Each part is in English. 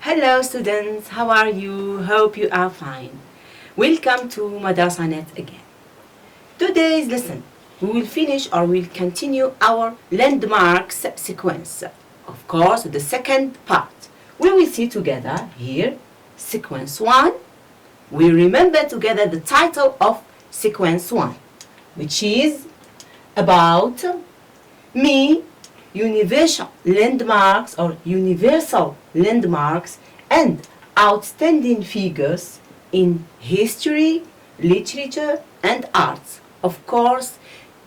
Hello students, how are you? Hope you are fine. Welcome to Madrassa again. Today's lesson, we will finish or we'll continue our landmarks sequence. Of course, the second part. We will see together here sequence 1. We remember together the title of sequence 1, which is about universal landmarks and outstanding figures in history, literature and arts. Of course,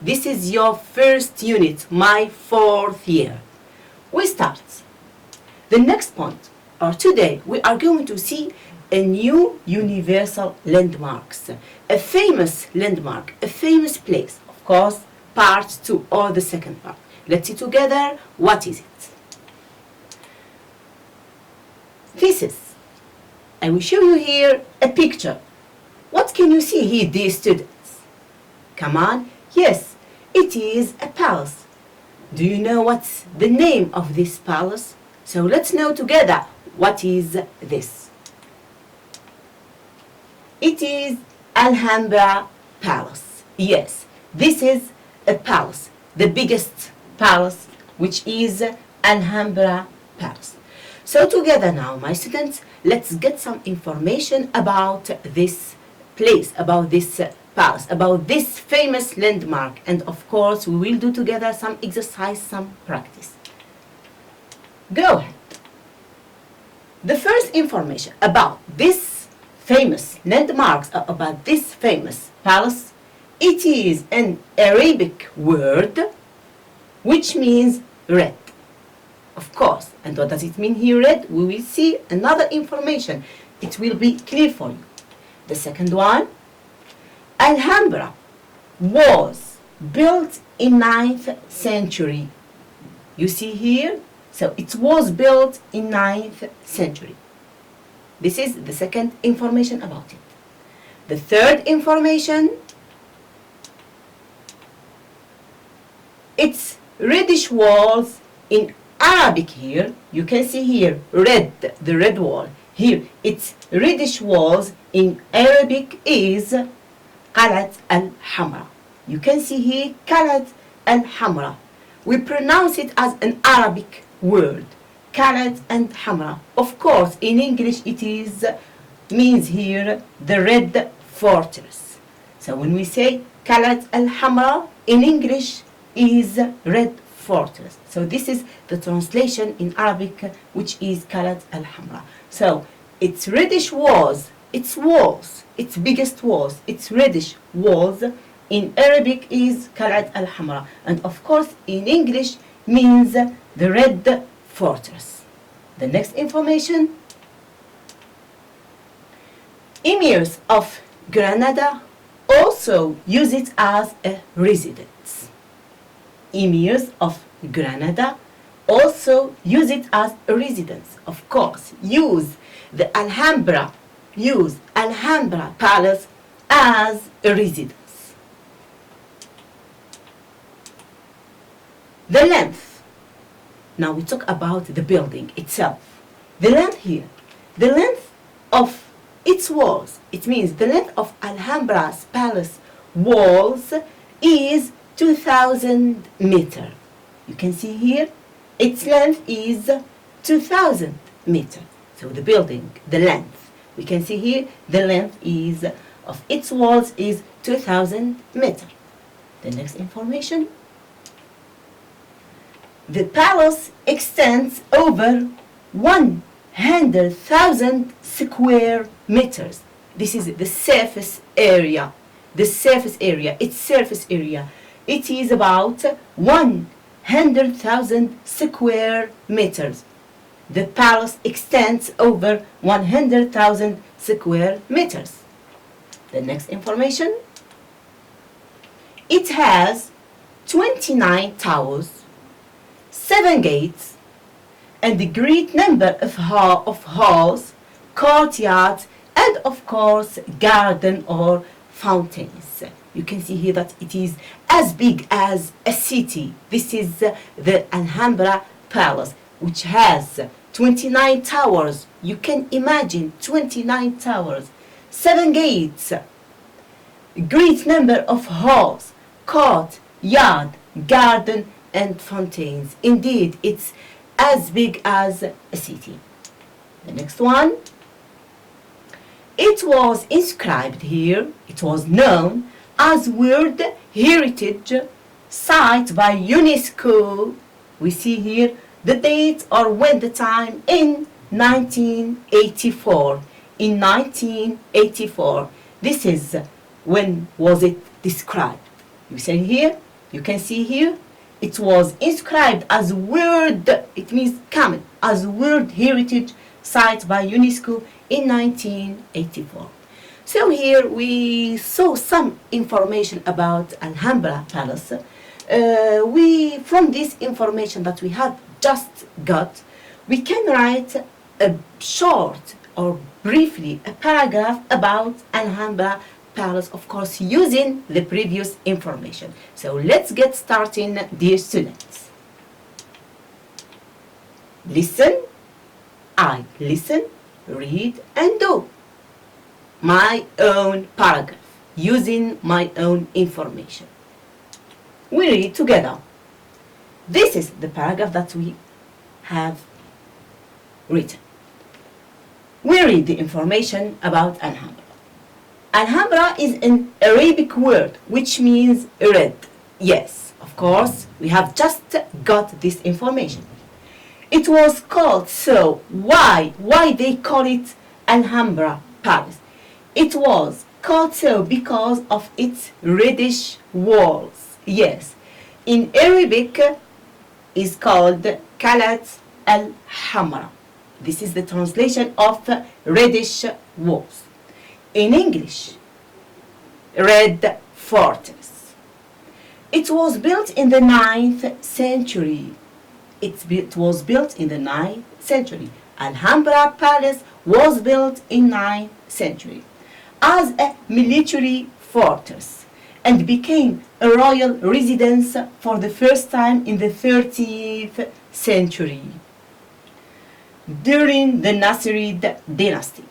this is your first unit, my 4th year. We start. The next point, or today, we are going to see a new universal landmarks, a famous landmark, a famous place. Of course, part 2 or the second part. Let's see together what is it. I will show you here a picture. What can you see here, dear students? Come on. Yes, it is a palace. Do you know what's the name of this palace? So let's know together what is this. It is Alhambra Palace. Yes, this is a palace, the biggest palace, which is Alhambra Palace. So together now, my students, let's get some information about this place, about this palace, about this famous landmark. And of course, we will do together some exercise, some practice. Go ahead. The first information about this famous landmarks, about this famous palace, it is an Arabic word which means red. Of course. And what does it mean here, red? We will see another information. It will be clear for you. The second one, Alhambra was built in 9th century. You see here? So it was built in 9th century. This is the second information about it. The third information, it's reddish walls in Arabic here. You can see here red, the red wall. Here it's reddish walls in Arabic is Qalat al-Hamra. You can see here Qalat al-Hamra. We pronounce it as an Arabic word, Qalat al-Hamra. Of course, in English it means here the red fortress. So when we say Qalat al-Hamra, in English is red fortress. So this is the translation in Arabic, which is Qalat al-Hamra. So its reddish walls, its biggest walls, its reddish walls in Arabic is Qalat al-Hamra. And of course in English means the red fortress. The next information, emirs of Granada also use it as a residence. Emirs of Granada also use it as a residence. Of course, use Alhambra Palace as a residence. The length. Now we talk about the building itself. The length here. The length of its walls. It means the length of Alhambra's palace walls is 2,000 meters. You can see here, its length is 2,000 meters. So the building, the length, we can see here, the length of its walls is 2,000 meters. The next information, the palace extends over 100,000 square meters. This is the surface area. Its surface area. It is about 100,000 square meters. The palace extends over 100,000 square meters. The next information, it has 29 towers, 7 gates, and a great number of halls, courtyards, and of course garden or fountains. You can see here that it is as big as a city. This is the Alhambra Palace, which has 29 towers. You can imagine 29 towers, 7 gates, great number of halls, court, yard, garden, and fountains. Indeed, it's as big as a city. The next one. It was inscribed here, it was known as World Heritage Site by UNESCO. We see here the date or when the time in 1984. In 1984. This is when was it described. You see here, you can see here, it was inscribed as World, it means common, as World Heritage Site by UNESCO in 1984. So here we saw some information about Alhambra Palace. From this information that we have just got, we can write a short or briefly a paragraph about Alhambra Palace, of course, using the previous information. So let's get started, dear students. Listen, I listen, read and do my own paragraph using my own information. We read together. This is the paragraph that we have written. We read the information about Alhambra. Alhambra is an Arabic word which means red. Yes, of course, we have just got this information. It was called so. Why? Why they call it Alhambra Palace? It was called so because of its reddish walls. Yes, in Arabic is called Kalat al-Hamra. This is the translation of reddish walls. In English, Red Fortress. It was built in the 9th century. It was built in the 9th century. Alhambra Palace was built in 9th century as a military fortress and became a royal residence for the first time in the 13th century during the Nasrid dynasty.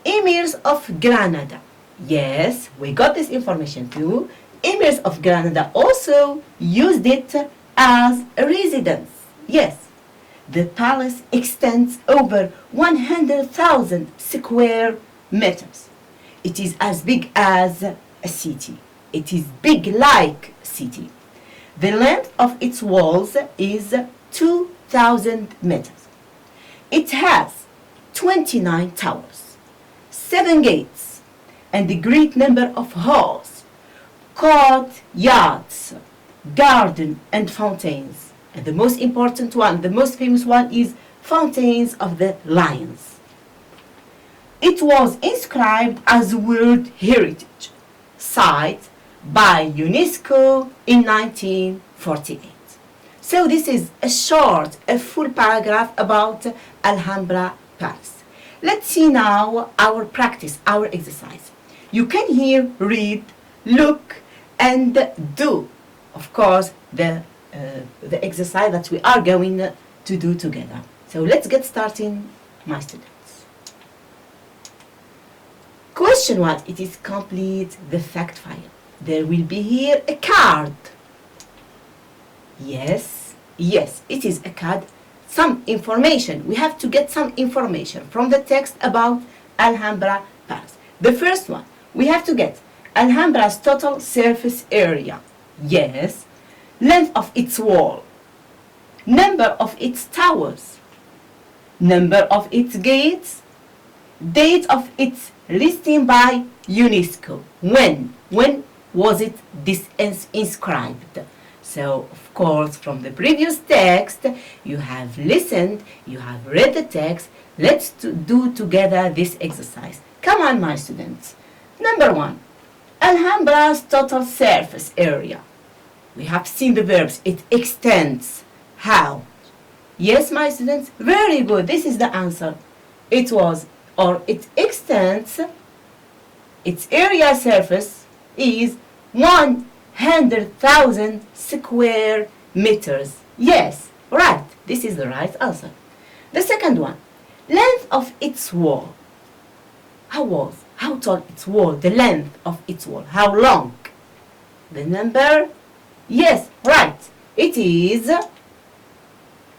Emirs of Granada. Yes, we got this information too. Emirs of Granada also used it as a residence. Yes, the palace extends over 100,000 square meters. It is as big as a city. It is big like city. The length of its walls is 2,000 meters. It has 29 towers, 7 gates, and a great number of halls, courtyards, garden and fountains. And the most important one, the most famous one is Fountains of the Lions. It was inscribed as World Heritage Site by UNESCO in 1948. So this is a short, a full paragraph about Alhambra Palace. Let's see now our practice, our exercise. You can here read, look, and do, of course, the exercise that we are going to do together. So let's get started, my students. Question 1, it is complete the fact file. There will be here a card. Yes, it is a card. Some information. We have to get some information from the text about Alhambra Palace. The first one, we have to get Alhambra's total surface area. Yes. Length of its wall. Number of its towers. Number of its gates. Date of its listing by UNESCO. When was it inscribed? So, of course, from the previous text, you have listened, you have read the text. Let's do together this exercise. Come on, my students. Number 1, Alhambra's total surface area. We have seen the verbs. It extends. How? Yes, my students? Very good. This is the answer. It was, or it extends, its area surface is 100,000 square meters. Yes, right. This is the right answer. The second one, length of its wall. How tall its wall, the length of its wall, how long? The number, yes, right, it is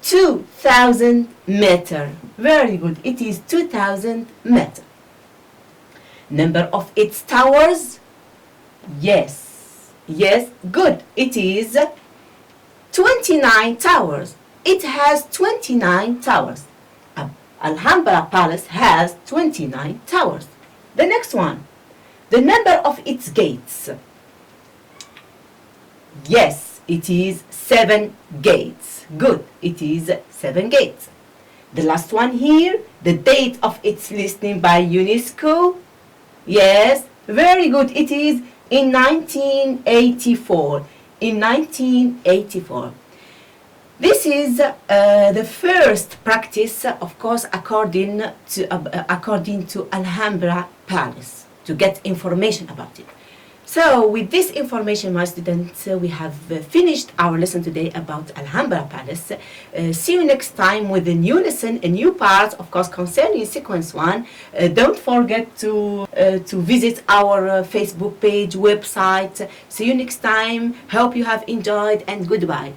2,000 meter. Very good, it is 2,000 meter. Number of its towers, yes, good, it is 29 towers. It has 29 towers. Alhambra Palace has 29 towers. The next one, the number of its gates. Yes, it is 7 gates. Good, it is 7 gates. The last one here, the date of its listing by UNESCO. Yes, very good, it is in 1984. In 1984. This is the first practice, of course, according to Alhambra Palace, to get information about it. So with this information, my students, we have finished our lesson today about Alhambra Palace. See you next time with a new lesson, a new part, of course, concerning sequence 1. Don't forget to visit our Facebook page, website. See you next time. Hope you have enjoyed, and goodbye.